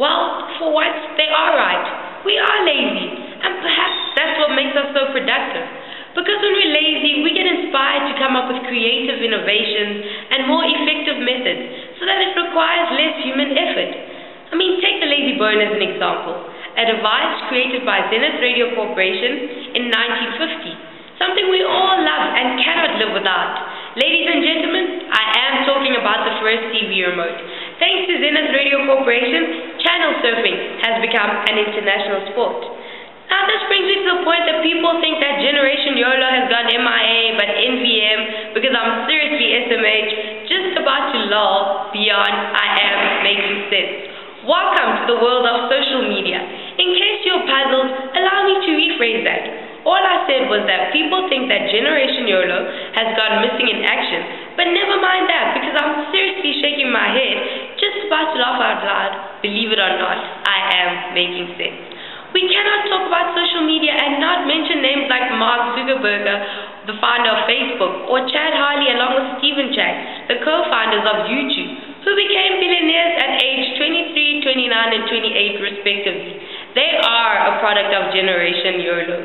Well, for once, they are right. We are lazy, and perhaps that's what makes us so productive. Because when we're lazy, we get inspired to come up with creative innovations and more effective methods so that it requires less human effort. Take the lazy bone as an example, a device created by Zenith Radio Corporation in 1950, something we all love and cannot live without. Ladies and gentlemen, I am talking about the first TV remote. Thanks to Zenith Radio Corporation, channel surfing has become an international sport. Now this brings me to the point that people think that Generation YOLO has gone MIA but NVM because I'm seriously SMH, just about to lull beyond I am making sense. Welcome to the world of social media. In case you're puzzled, allow me to rephrase that. All I said was that people think that Generation YOLO has gone missing in action, but never mind that because I'm seriously shaking my head, just about to laugh out loud. Believe it or not, I am making sense. We cannot talk about social media and not mention names like Mark Zuckerberg, the founder of Facebook, or Chad Hurley along with Stephen Chang, the co-founders of YouTube, who became billionaires at age 23, 29, and 28 respectively. They are a product of Generation YOLO.